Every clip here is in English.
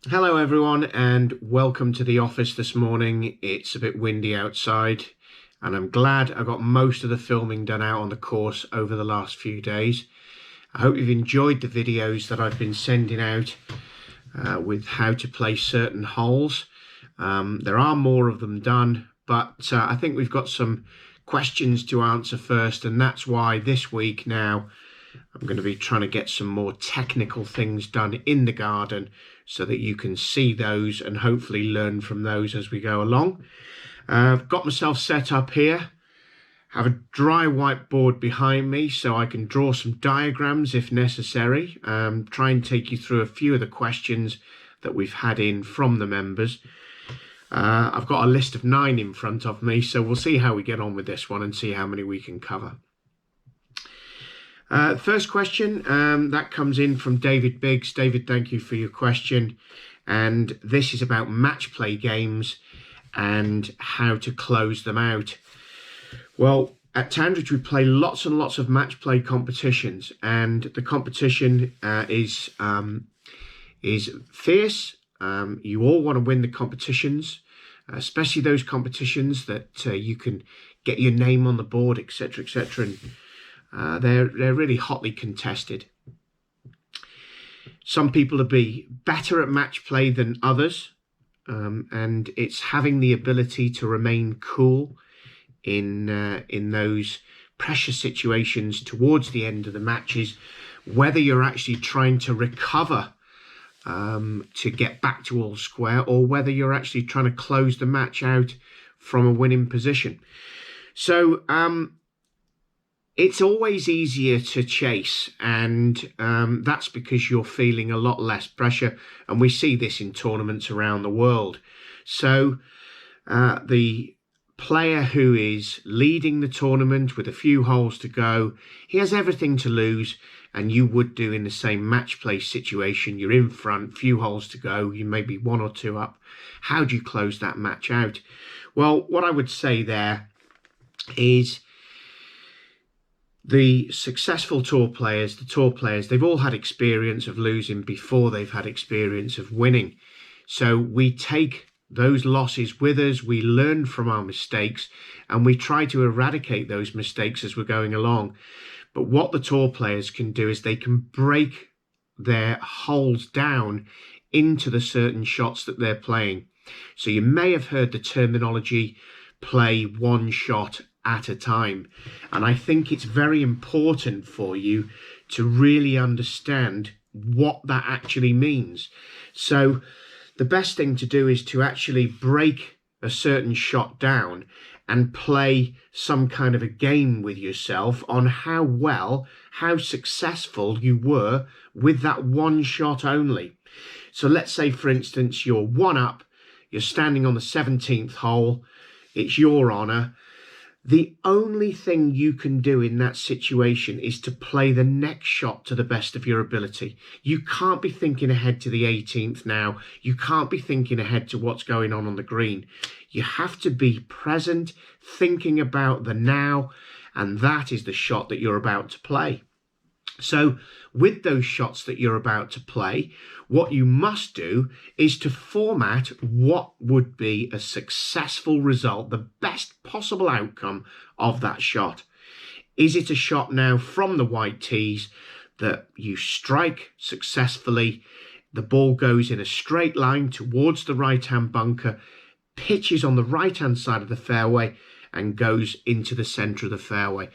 Hello everyone and welcome to the office this morning. It's a bit windy outside and I'm glad I got most of the filming done out on the course over the last few days. I hope you've enjoyed the videos that I've been sending out with how to play certain holes. There are more of them done, but I think we've got some questions to answer first, and that's why this week now I'm going to be trying to get some more technical things done in the garden so that you can see those and hopefully learn from those as we go along. I've got myself set up here, have a dry whiteboard behind me so I can draw some diagrams if necessary, try and take you through a few of the questions that we've had in from the members. I've got a list of 9 in front of me, so we'll see how we get on with this one and see how many we can cover. First question, that comes in from David Biggs. David, thank you for your question. And this is about match play games and how to close them out. Well, at Tandridge, we play lots and lots of match play competitions, and the competition is fierce. You all want to win the competitions, especially those competitions that you can get your name on the board, etc., etc. And they're really hotly contested. Some people will be better at match play than others, and it's having the ability to remain cool in those pressure situations towards the end of the matches, whether you're actually trying to recover to get back to all square, or whether you're actually trying to close the match out from a winning position. So it's always easier to chase, and that's because you're feeling a lot less pressure, and we see this in tournaments around the world. So the player who is leading the tournament with a few holes to go, he has everything to lose, and you would do in the same match play situation. You're in front, few holes to go, you may be 1 or 2 up. How do you close that match out? Well, what I would say there is the successful tour players, they've all had experience of losing before they've had experience of winning. So we take those losses with us, we learn from our mistakes, and we try to eradicate those mistakes as we're going along. But what the tour players can do is they can break their holes down into the certain shots that they're playing. So you may have heard the terminology, play one shot at a time. And I think it's very important for you to really understand what that actually means. So the best thing to do is to actually break a certain shot down and play some kind of a game with yourself on how successful you were with that one shot only. So let's say, for instance, you're 1 up, you're standing on the 17th hole, it's your honour. The only thing you can do in that situation is to play the next shot to the best of your ability. You can't be thinking ahead to the 18th now. You can't be thinking ahead to what's going on the green. You have to be present, thinking about the now, and that is the shot that you're about to play. So with those shots that you're about to play, what you must do is to format what would be a successful result, the best possible outcome of that shot. Is it a shot now from the white tees that you strike successfully, the ball goes in a straight line towards the right-hand bunker, pitches on the right-hand side of the fairway and goes into the centre of the fairway?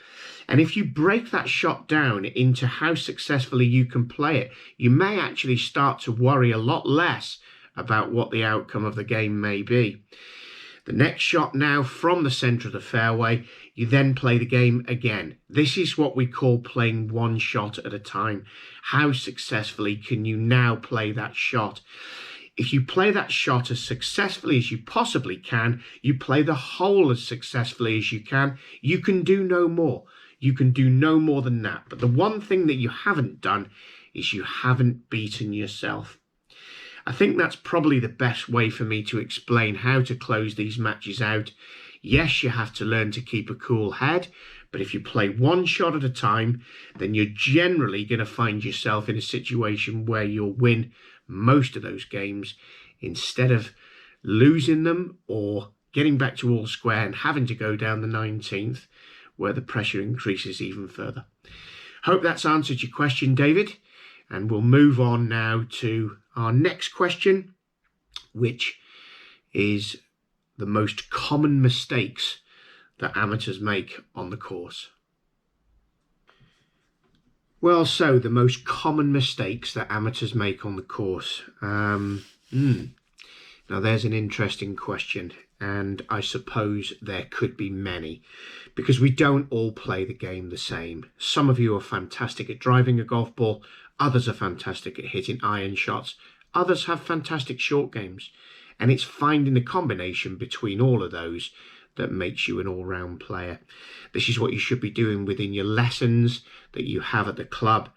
And if you break that shot down into how successfully you can play it, you may actually start to worry a lot less about what the outcome of the game may be. The next shot now from the centre of the fairway, you then play the game again. This is what we call playing one shot at a time. How successfully can you now play that shot? If you play that shot as successfully as you possibly can, you play the hole as successfully as you can do no more. You can do no more than that. But the one thing that you haven't done is you haven't beaten yourself. I think that's probably the best way for me to explain how to close these matches out. Yes, you have to learn to keep a cool head, But if you play one shot at a time, then you're generally going to find yourself in a situation where you'll win most of those games instead of losing them or getting back to all square and having to go down the 19th, where the pressure increases even further. Hope that's answered your question, David. And we'll move on now to our next question, which is the most common mistakes that amateurs make on the course. Well, so the most common mistakes that amateurs make on the course. Now, there's an interesting question, and I suppose there could be many, because we don't all play the game the same. Some of you are fantastic at driving a golf ball, others are fantastic at hitting iron shots, others have fantastic short games, and it's finding the combination between all of those that makes you an all-round player. This is what you should be doing within your lessons that you have at the club,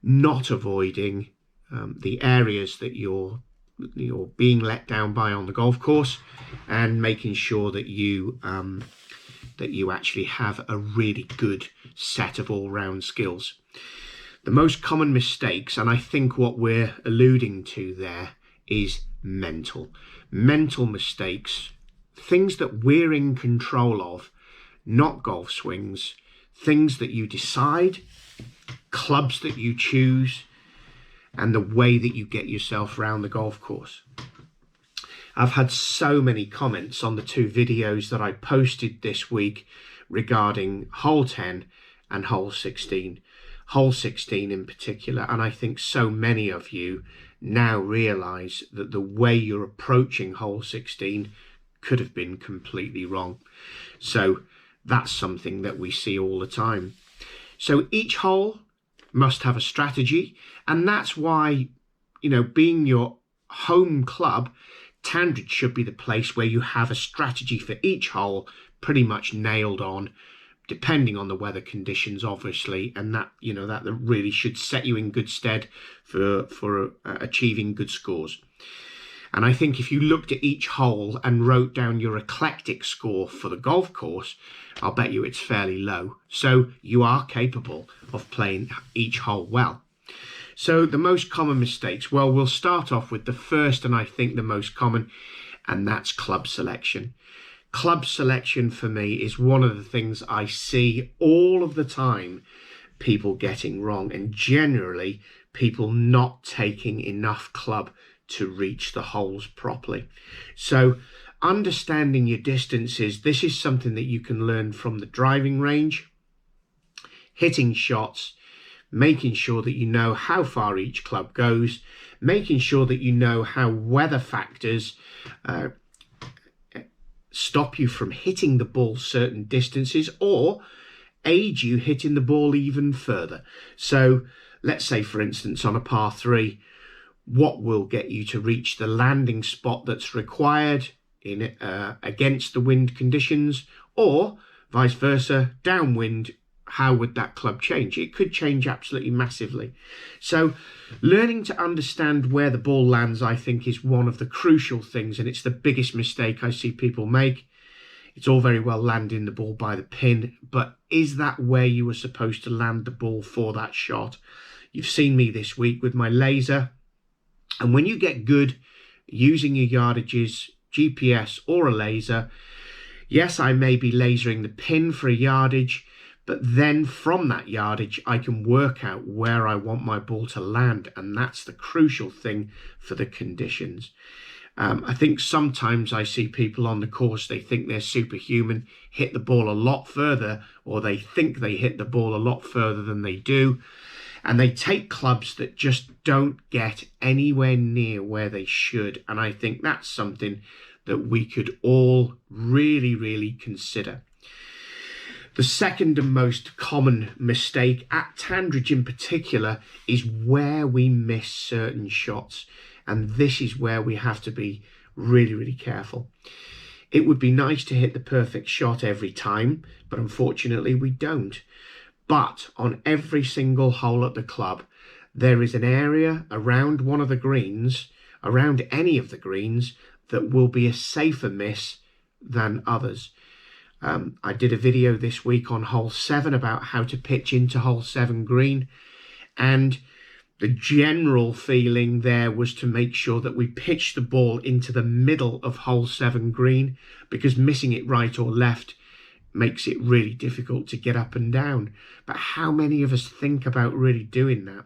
not avoiding the areas that you're being let down by on the golf course, and making sure that you actually have a really good set of all-round skills. The most common mistakes, and I think what we're alluding to there, is mental mistakes, things that we're in control of, not golf swings, things that you decide, clubs that you choose, and the way that you get yourself around the golf course. I've had so many comments on the 2 videos that I posted this week regarding hole 10 and hole 16. Hole 16 in particular, and I think so many of you now realise that the way you're approaching hole 16 could have been completely wrong. So that's something that we see all the time. So each hole must have a strategy, and that's why, being your home club, Tandridge should be the place where you have a strategy for each hole pretty much nailed on, depending on the weather conditions, obviously, and that really should set you in good stead for achieving good scores. And I think if you looked at each hole and wrote down your eclectic score for the golf course, I'll bet you it's fairly low. So you are capable of playing each hole well. So the most common mistakes, well, we'll start off with the first, and I think the most common, and that's club selection. Club selection for me is one of the things I see all of the time people getting wrong, and generally people not taking enough club to reach the holes properly. So understanding your distances, this is something that you can learn from the driving range, hitting shots, making sure that you know how far each club goes, making sure that you know how weather factors stop you from hitting the ball certain distances or aid you hitting the ball even further. So let's say, for instance, on a par 3, what will get you to reach the landing spot that's required in against the wind conditions, or vice versa, downwind, how would that club change? It could change absolutely massively. So learning to understand where the ball lands, I think, is one of the crucial things, and it's the biggest mistake I see people make. It's all very well landing the ball by the pin, but is that where you were supposed to land the ball for that shot? You've seen me this week with my laser, and when you get good using your yardages, GPS or a laser, yes, I may be lasering the pin for a yardage, but then from that yardage, I can work out where I want my ball to land. And that's the crucial thing for the conditions. I think sometimes I see people on the course, they think they're superhuman, hit the ball a lot further, or they think they hit the ball a lot further than they do. And they take clubs that just don't get anywhere near where they should. And I think that's something that we could all really, really consider. The second and most common mistake at Tandridge in particular is where we miss certain shots. And this is where we have to be really, really careful. It would be nice to hit the perfect shot every time, but unfortunately we don't. But on every single hole at the club, there is an area around one of the greens, around any of the greens, that will be a safer miss than others. I did a video this week on hole 7 about how to pitch into hole 7 green, and the general feeling there was to make sure that we pitch the ball into the middle of hole 7 green, because missing it right or left makes it really difficult to get up and down. But how many of us think about really doing that?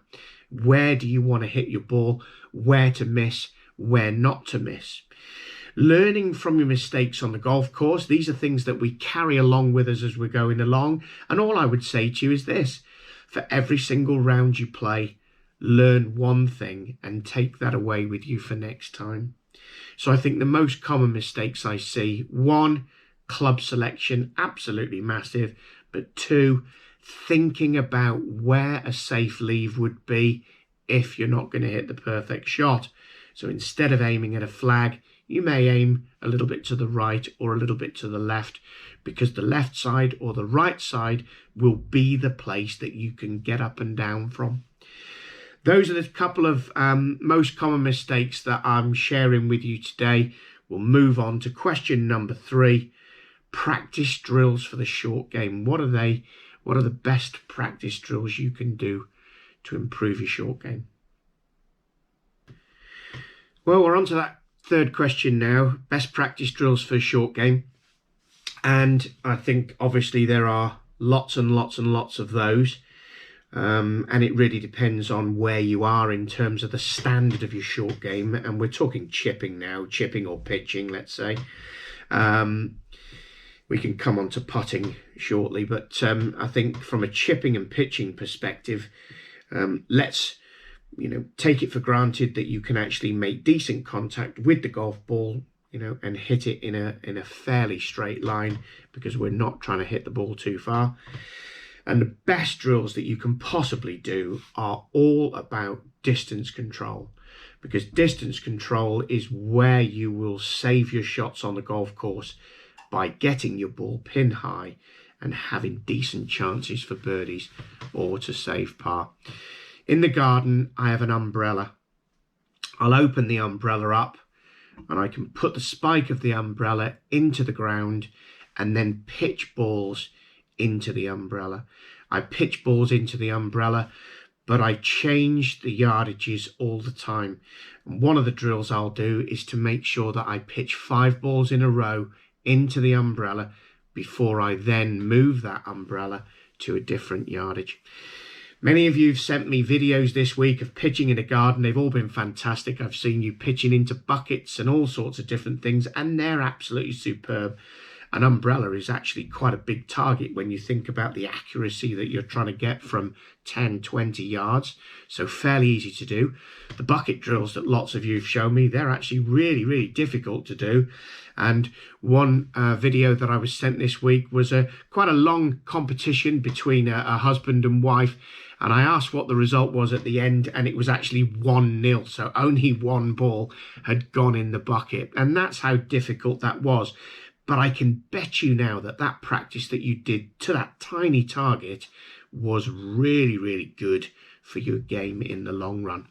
Where do you want to hit your ball? Where to miss? Where not to miss? Learning from your mistakes on the golf course, these are things that we carry along with us as we're going along. And all I would say to you is this: for every single round you play, learn one thing and take that away with you for next time. So I think the most common mistakes I see: 1, club selection, absolutely massive. But 2, thinking about where a safe leave would be if you're not going to hit the perfect shot. So instead of aiming at a flag, you may aim a little bit to the right or a little bit to the left, because the left side or the right side will be the place that you can get up and down from. Those are the couple of most common mistakes that I'm sharing with you today. We'll move on to question number 3. Practice drills for the short game. What are they? What are the best practice drills you can do to improve your short game? Well, we're on to that third question now. Best practice drills for a short game. And I think obviously there are lots and lots and lots of those. And it really depends on where you are in terms of the standard of your short game. And we're talking chipping now, chipping or pitching, let's say. We can come on to putting shortly, but I think from a chipping and pitching perspective, let's take it for granted that you can actually make decent contact with the golf ball, and hit it in a fairly straight line, because we're not trying to hit the ball too far. And the best drills that you can possibly do are all about distance control, because distance control is where you will save your shots on the golf course by getting your ball pin high and having decent chances for birdies or to save par. In the garden, I have an umbrella. I'll open the umbrella up and I can put the spike of the umbrella into the ground and then pitch balls into the umbrella. I pitch balls into the umbrella, but I change the yardages all the time. And one of the drills I'll do is to make sure that I pitch 5 balls in a row into the umbrella before I then move that umbrella to a different yardage. Many of you have sent me videos this week of pitching in a garden. They've all been fantastic. I've seen you pitching into buckets and all sorts of different things, and they're absolutely superb. An umbrella is actually quite a big target when you think about the accuracy that you're trying to get from 10, 20 yards. So fairly easy to do. The bucket drills that lots of you have shown me, they're actually really, really difficult to do. And one video that I was sent this week was quite a long competition between a husband and wife. And I asked what the result was at the end, and it was actually 1-0. So only one ball had gone in the bucket. And that's how difficult that was. But I can bet you now that that practice that you did to that tiny target was really, really good for your game in the long run.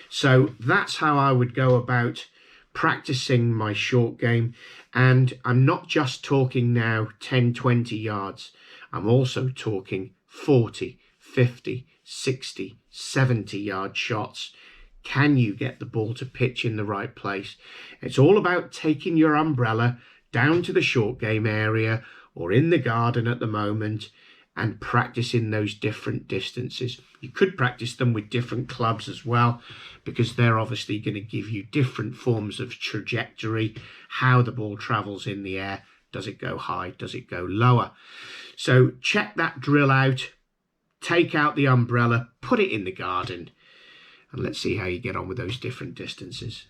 So that's how I would go about practicing my short game. And I'm not just talking now 10, 20 yards. I'm also talking 40, 50, 60, 70 yard shots. Can you get the ball to pitch in the right place? It's all about taking your umbrella down to the short game area or in the garden at the moment and practicing those different distances. You could practice them with different clubs as well, because they're obviously going to give you different forms of trajectory, how the ball travels in the air. Does it go high? Does it go lower? So check that drill out, take out the umbrella, put it in the garden, and let's see how you get on with those different distances.